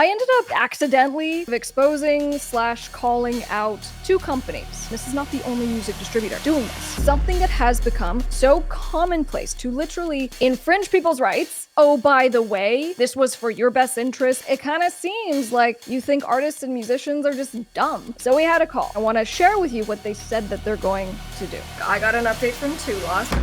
I ended up accidentally exposing / calling out 2 companies. This is not the only music distributor doing this. Something that has become so commonplace to literally infringe people's rights. Oh, by the way, this was for your best interest. It kind of seems like you think artists and musicians are just dumb. So we had a call. I want to share with you what they said that they're going to do. I got an update from 2 Lost.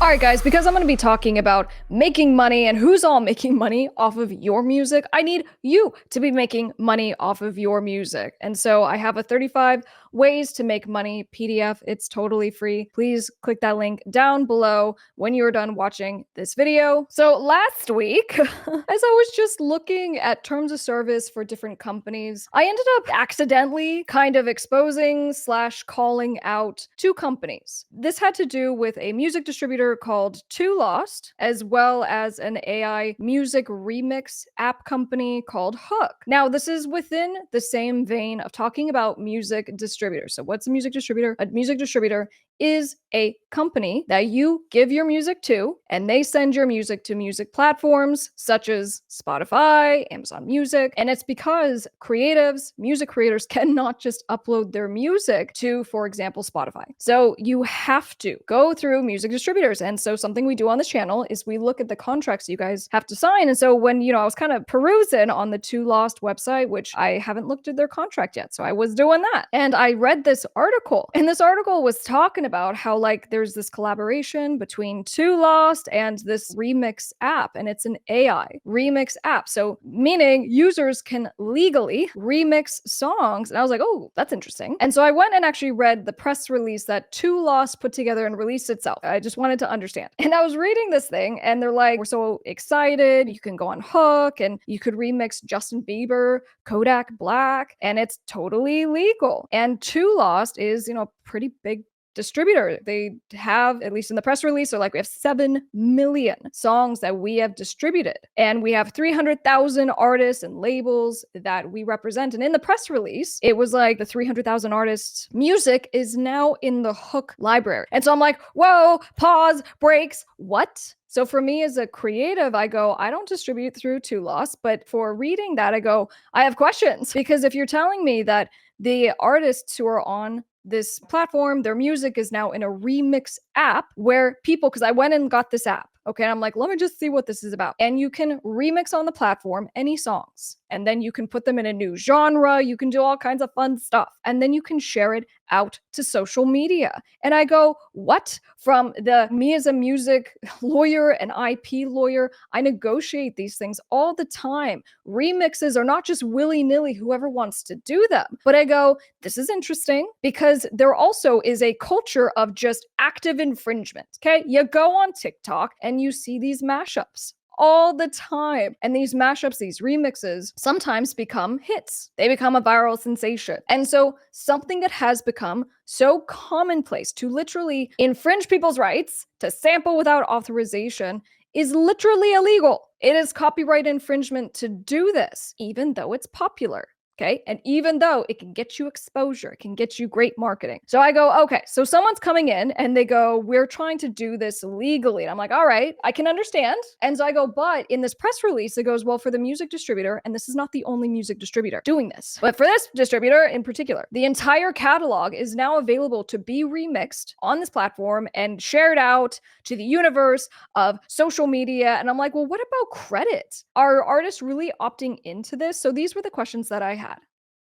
Alright guys, because I'm going to be talking about making money and who's all making money off of your music, I need you to be making money off of your music. And so I have a 35 ways to make money PDF. It's totally free. Please click that link down below when you're done watching this video. So last week, as I was just looking at terms of service for different companies, I ended up accidentally kind of exposing / calling out 2 companies. This had to do with a music distributor called 2 Lost, as well as an AI music remix app company called Hook. Now, this is within the same vein of talking about music distributors. So what's a music distributor? A music distributor is a company that you give your music to, and they send your music to music platforms such as Spotify, Amazon Music, and it's because creatives, music creators cannot just upload their music to, for example, Spotify. So you have to go through music distributors. And so something we do on this channel is we look at the contracts you guys have to sign. And so when, I was kind of perusing on the 2 Lost website, which I haven't looked at their contract yet, so I was doing that. And I read this article, and this article was talking about how there's this collaboration between 2 Lost and this remix app, and it's an AI remix app. So meaning users can legally remix songs. And I was like, oh, that's interesting. And so I went and actually read the press release that 2 Lost put together and released itself. I just wanted to understand. And I was reading this thing and they're like, we're so excited. You can go on Hook and you could remix Justin Bieber, Kodak Black, and it's totally legal. And 2 Lost is, pretty big distributor. They have, at least in the press release, they're like, we have 7 million songs that we have distributed. And we have 300,000 artists and labels that we represent. And in the press release, it was like the 300,000 artists' music is now in the Hook library. And so I'm like, whoa, pause, breaks, what? So for me as a creative, I go, I don't distribute through 2 Lost, but for reading that, I go, I have questions. Because if you're telling me that the artists who are on this platform, their music is now in a remix app where people, because I went and got this app, okay, and I'm like, let me just see what this is about. And you can remix on the platform any songs, and then you can put them in a new genre. You can do all kinds of fun stuff, and then you can share it out to social media. And I go, what? From me as a music lawyer and IP lawyer, I negotiate these things all the time. Remixes are not just willy-nilly whoever wants to do them. But I go, this is interesting because there also is a culture of just active infringement. Okay, you go on TikTok and you see these mashups all the time. And these mashups, these remixes, sometimes become hits. They become a viral sensation. And so something that has become so commonplace to literally infringe people's rights, to sample without authorization, is literally illegal. It is copyright infringement to do this, even though it's popular. Okay. And even though it can get you exposure, it can get you great marketing. So I go, okay, so someone's coming in and they go, we're trying to do this legally. And I'm like, all right, I can understand. And so I go, but in this press release, it goes, well, for the music distributor, and this is not the only music distributor doing this, but for this distributor in particular, the entire catalog is now available to be remixed on this platform and shared out to the universe of social media. And I'm like, well, what about credit? Are artists really opting into this? So these were the questions that I had.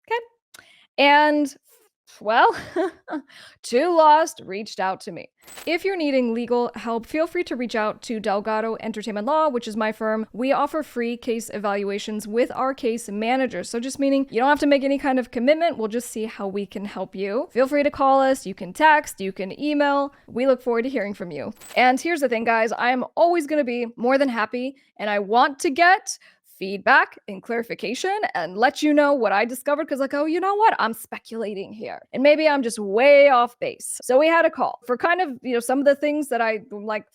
Okay. And well, 2 Lost reached out to me. If you're needing legal help, feel free to reach out to Delgado Entertainment Law, which is my firm. We offer free case evaluations with our case managers. So just meaning you don't have to make any kind of commitment. We'll just see how we can help you. Feel free to call us. You can text, you can email. We look forward to hearing from you. And here's the thing, guys, I am always going to be more than happy, and I want to get feedback and clarification and let you know what I discovered, because like, oh, you know what? I'm speculating here. And maybe I'm just way off base. So we had a call for kind of, some of the things that I'm like,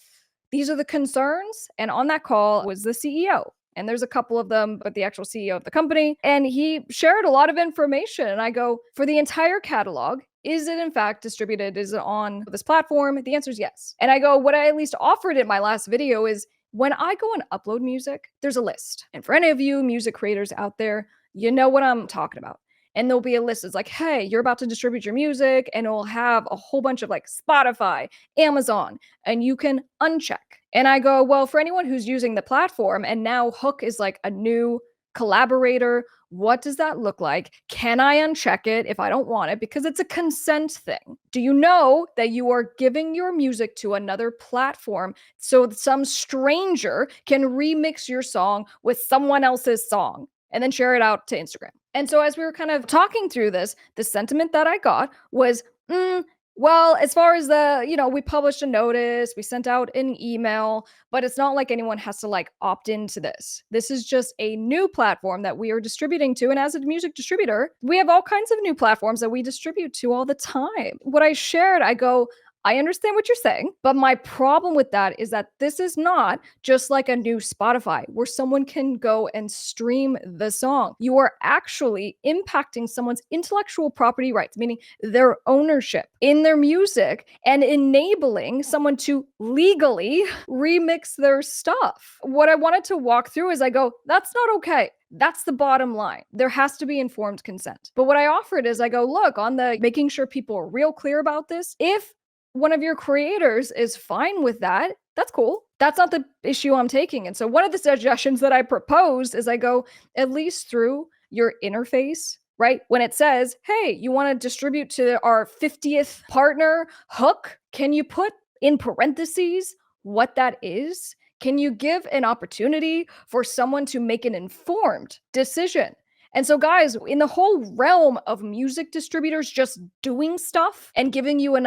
these are the concerns. And on that call was the CEO. And there's a couple of them, but the actual CEO of the company. And he shared a lot of information. And I go, for the entire catalog, is it in fact distributed? Is it on this platform? The answer is yes. And I go, what I at least offered in my last video is, When I go and upload music, there's a list. And for any of you music creators out there, you know what I'm talking about. And there'll be a list. It's like, hey, you're about to distribute your music, and it'll have a whole bunch of like Spotify, Amazon, and you can uncheck. And I go, well, for anyone who's using the platform, and now Hook is like a new collaborator, what does that look like? Can I uncheck it if I don't want it? Because it's a consent thing. Do you know that you are giving your music to another platform so some stranger can remix your song with someone else's song and then share it out to Instagram? And so as we were kind of talking through this, the sentiment that I got was, well, as far as we published a notice, we sent out an email, but it's not like anyone has to like opt into this. This is just a new platform that we are distributing to. And as a music distributor, we have all kinds of new platforms that we distribute to all the time. What I shared, I go, I understand what you're saying, but my problem with that is that this is not just like a new Spotify where someone can go and stream the song. You are actually impacting someone's intellectual property rights, meaning their ownership in their music, and enabling someone to legally remix their stuff. What I wanted to walk through is I go, that's not okay. That's the bottom line. There has to be informed consent. But what I offered is I go, look, on the making sure people are real clear about this, if one of your creators is fine with that, that's cool. That's not the issue I'm taking. And so one of the suggestions that I proposed is I go, at least through your interface, right? When it says, hey, you want to distribute to our 50th partner, Hook, can you put in parentheses what that is? Can you give an opportunity for someone to make an informed decision? And so, guys, in the whole realm of music distributors just doing stuff and giving you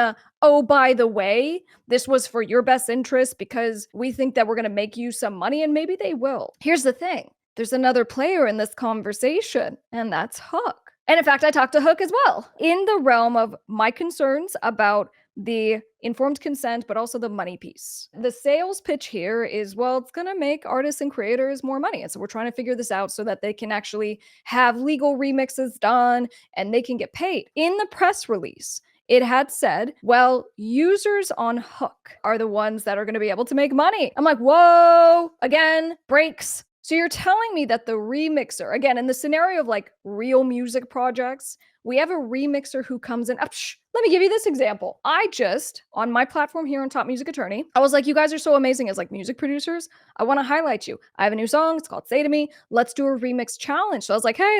oh, by the way, this was for your best interest because we think that we're going to make you some money, and maybe they will. Here's the thing. There's another player in this conversation, and that's Hook. And in fact, I talked to Hook as well in the realm of my concerns about the informed consent, but also the money piece. The sales pitch here is, well, it's going to make artists and creators more money. And so we're trying to figure this out so that they can actually have legal remixes done and they can get paid. In the press release, it had said, well, users on Hook are the ones that are going to be able to make money. I'm like, whoa, again, breaks. So you're telling me that the remixer, again, in the scenario of like real music projects, we have a remixer who comes in. Let me give you this example. I just, on my platform here on Top Music Attorney, I was like, you guys are so amazing as like music producers. I want to highlight you. I have a new song. It's called Say To Me. Let's do a remix challenge. So I was like, hey,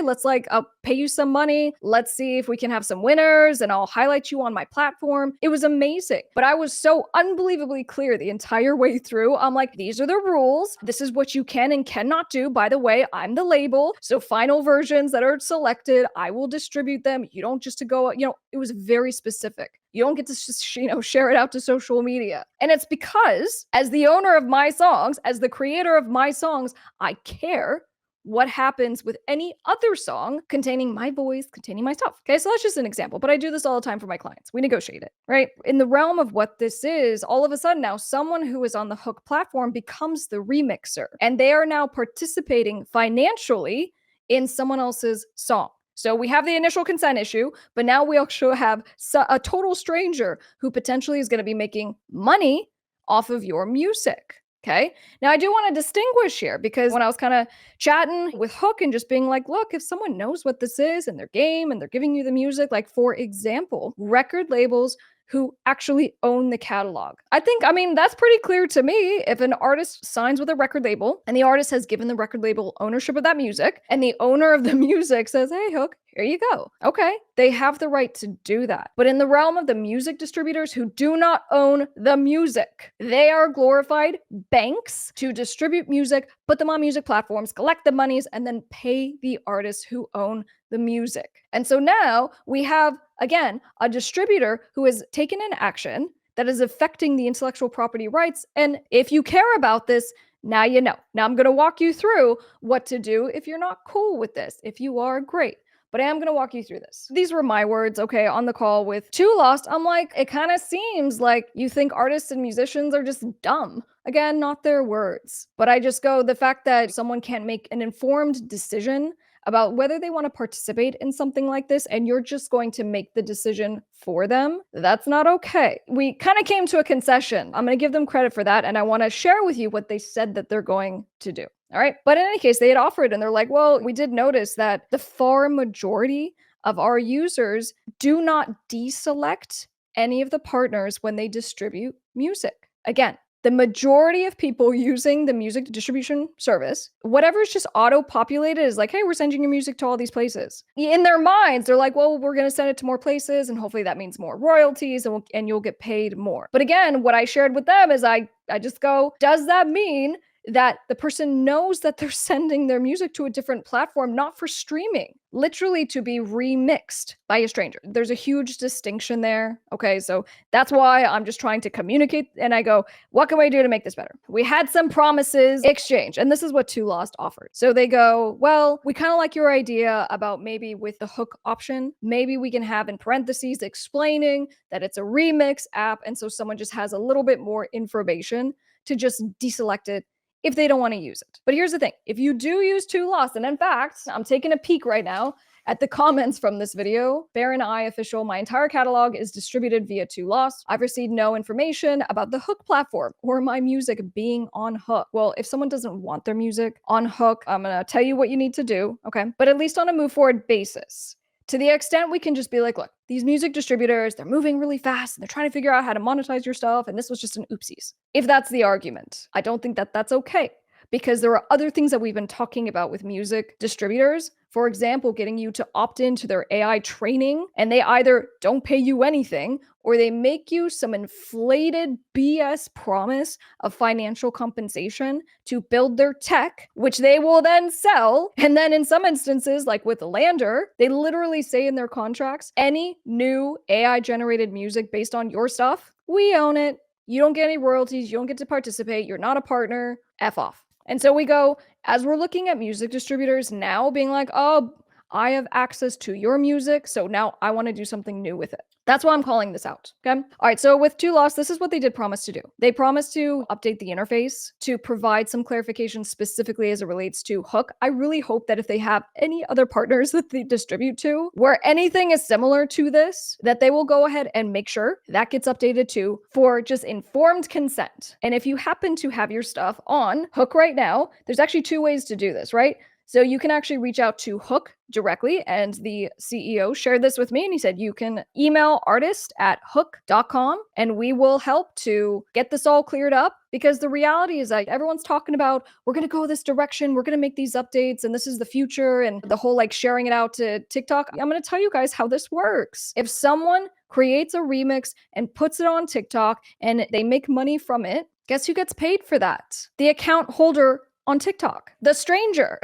I'll pay you some money. Let's see if we can have some winners and I'll highlight you on my platform. It was amazing. But I was so unbelievably clear the entire way through. I'm like, these are the rules. This is what you can and cannot do. By the way, I'm the label. So final versions that are selected, I will distribute them. You don't just to go, it was very specific. You don't get to just, share it out to social media. And it's because as the owner of my songs, as the creator of my songs, I care what happens with any other song containing my voice, containing my stuff. Okay, so that's just an example, but I do this all the time for my clients. We negotiate it, right? In the realm of what this is, all of a sudden now someone who is on the Hook platform becomes the remixer, and they are now participating financially in someone else's song. So we have the initial consent issue, but now we also have a total stranger who potentially is going to be making money off of your music. Okay. Now I do want to distinguish here because when I was kind of chatting with Hook and just being like, look, if someone knows what this is and their game and they're giving you the music, like for example, record labels who actually own the catalog. I mean, that's pretty clear to me. If an artist signs with a record label and the artist has given the record label ownership of that music and the owner of the music says, hey, Hook, here you go. Okay, they have the right to do that. But in the realm of the music distributors who do not own the music, they are glorified banks to distribute music, put them on music platforms, collect the monies, and then pay the artists who own the music. And so now we have, again, a distributor who has taken an action that is affecting the intellectual property rights. And if you care about this, now you know. Now I'm going to walk you through what to do if you're not cool with this. If you are, great. But I am going to walk you through this. These were my words, okay, on the call with Too Lost. I'm like, it kind of seems like you think artists and musicians are just dumb. Again, not their words. But I just go, the fact that someone can't make an informed decision about whether they want to participate in something like this, and you're just going to make the decision for them. That's not okay. We kind of came to a concession. I'm going to give them credit for that, and I want to share with you what they said that they're going to do. All right. But in any case, they had offered, and they're like, well, we did notice that the far majority of our users do not deselect any of the partners when they distribute music. Again, the majority of people using the music distribution service, whatever's just auto-populated is like, hey, we're sending your music to all these places. In their minds, they're like, well, we're going to send it to more places, and hopefully that means more royalties, and you'll get paid more. But again, what I shared with them is I just go, does that mean that the person knows that they're sending their music to a different platform, not for streaming, literally to be remixed by a stranger? There's a huge distinction there. Okay, so that's why I'm just trying to communicate, and I go, what can we do to make this better? We had some promises exchange, and this is what Two Lost offered. So they go, well, we kind of like your idea about maybe with the hook option, maybe we can have in parentheses explaining that it's a remix app, and so someone just has a little bit more information to just deselect it if they don't want to use it. But here's the thing. If you do use Two Lost, and in fact, I'm taking a peek right now at the comments from this video, Baron I official, my entire catalog is distributed via Two Lost. I've received no information about the Hook platform or my music being on Hook. Well, if someone doesn't want their music on Hook, I'm going to tell you what you need to do, okay? But at least on a move forward basis, to the extent we can just be like, look, these music distributors, they're moving really fast and they're trying to figure out how to monetize your stuff, and this was just an oopsies. If that's the argument, I don't think that that's okay, because there are other things that we've been talking about with music distributors. For example, getting you to opt into their AI training, and they either don't pay you anything or they make you some inflated BS promise of financial compensation to build their tech, which they will then sell. And then in some instances, like with Landr, they literally say in their contracts, any new AI generated music based on your stuff, we own it. You don't get any royalties. You don't get to participate. You're not a partner. F off. And so we go, as we're looking at music distributors now being like, oh, I have access to your music, so now I want to do something new with it. That's why I'm calling this out, okay? All right, so with Two Lost, this is what they did promise to do. They promised to update the interface to provide some clarification specifically as it relates to Hook. I really hope that if they have any other partners that they distribute to, where anything is similar to this, that they will go ahead and make sure that gets updated too for just informed consent. And if you happen to have your stuff on Hook right now, there's actually two ways to do this, right? So you can actually reach out to Hook directly, and the CEO shared this with me, and he said you can email artist@hook.com and we will help to get this all cleared up, because the reality is like everyone's talking about, we're going to go this direction, we're going to make these updates, and this is the future, and the whole like sharing it out to TikTok. I'm going to tell you guys how this works. If someone creates a remix and puts it on TikTok and they make money from it, guess who gets paid for that? The account holder on TikTok, the stranger,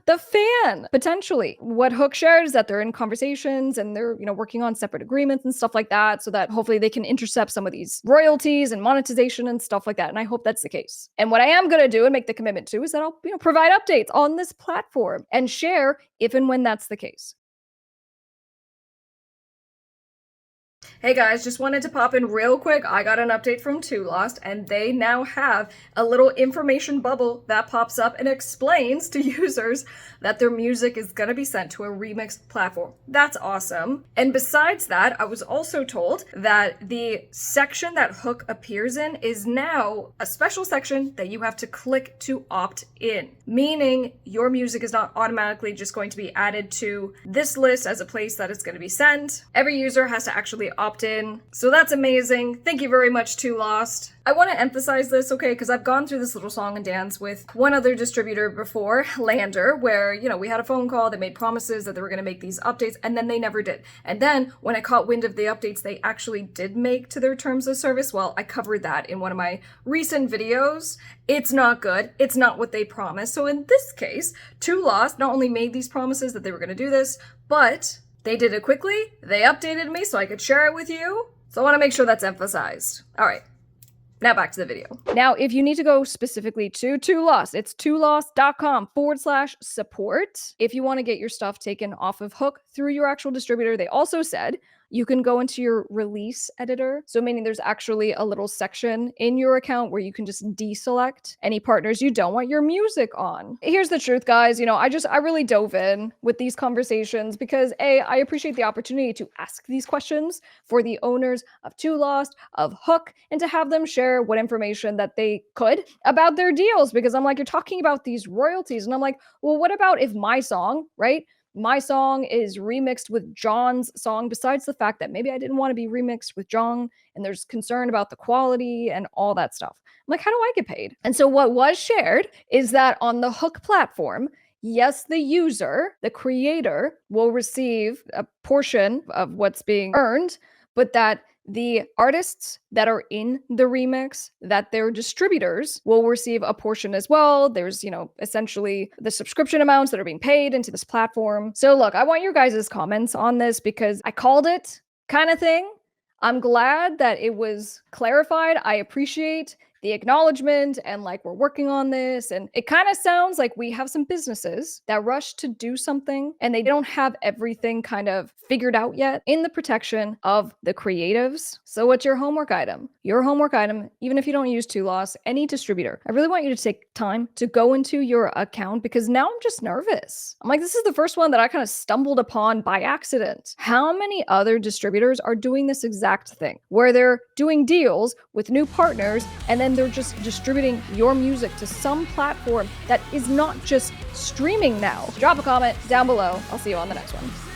the fan, potentially. What Hook shared is that they're in conversations and they're, working on separate agreements and stuff like that, so that hopefully they can intercept some of these royalties and monetization and stuff like that. And I hope that's the case. And what I am going to do and make the commitment to is that I'll, provide updates on this platform and share if and when that's the case. Hey guys, just wanted to pop in real quick. I got an update from Two Lost, and they now have a little information bubble that pops up and explains to users that their music is going to be sent to a remix platform. That's awesome. And besides that, I was also told that the section that Hook appears in is now a special section that you have to click to opt in, meaning your music is not automatically just going to be added to this list as a place that it's going to be sent. Every user has to actually opt in. So that's amazing. Thank you very much, Two Lost. I want to emphasize this, okay, because I've gone through this little song and dance with one other distributor before, Landr, where, we had a phone call, they made promises that they were going to make these updates, and then they never did. And then when I caught wind of the updates they actually did make to their terms of service, well, I covered that in one of my recent videos. It's not good. It's not what they promised. So in this case, Two Lost not only made these promises that they were going to do this, but they did it quickly. They updated me so I could share it with you. So I want to make sure that's emphasized. All right. Now back to the video. Now, if you need to go specifically to Two Lost, it's twolost.com/support. If you want to get your stuff taken off of Hook through your actual distributor, they also said you can go into your release editor. So meaning there's actually a little section in your account where you can just deselect any partners you don't want your music on. Here's the truth, guys. You know, I really dove in with these conversations because I appreciate the opportunity to ask these questions for the owners of Too Lost, of Hook, and to have them share what information that they could about their deals. Because I'm like, you're talking about these royalties. And I'm like, well, what about if my song, right? My song is remixed with John's song, besides the fact that maybe I didn't want to be remixed with John and there's concern about the quality and all that stuff. I'm like, how do I get paid? And so what was shared is that on the Hook platform, yes, the user, the creator, will receive a portion of what's being earned, but that the artists that are in the remix, that their distributors will receive a portion as well. There's, you know, essentially the subscription amounts that are being paid into this platform. So look, I want your guys' comments on this because I called it kind of thing. I'm glad that it was clarified. I appreciate the acknowledgement and like we're working on this. And it kind of sounds like we have some businesses that rush to do something and they don't have everything kind of figured out yet in the protection of the creatives. So what's your homework item? Your homework item, even if you don't use Too Lost, any distributor, I really want you to take time to go into your account because now I'm just nervous. I'm like, this is the first one that I kind of stumbled upon by accident. How many other distributors are doing this exact thing where they're doing deals with new partners and then they're just distributing your music to some platform that is not just streaming now? Drop a comment down below. I'll see you on the next one.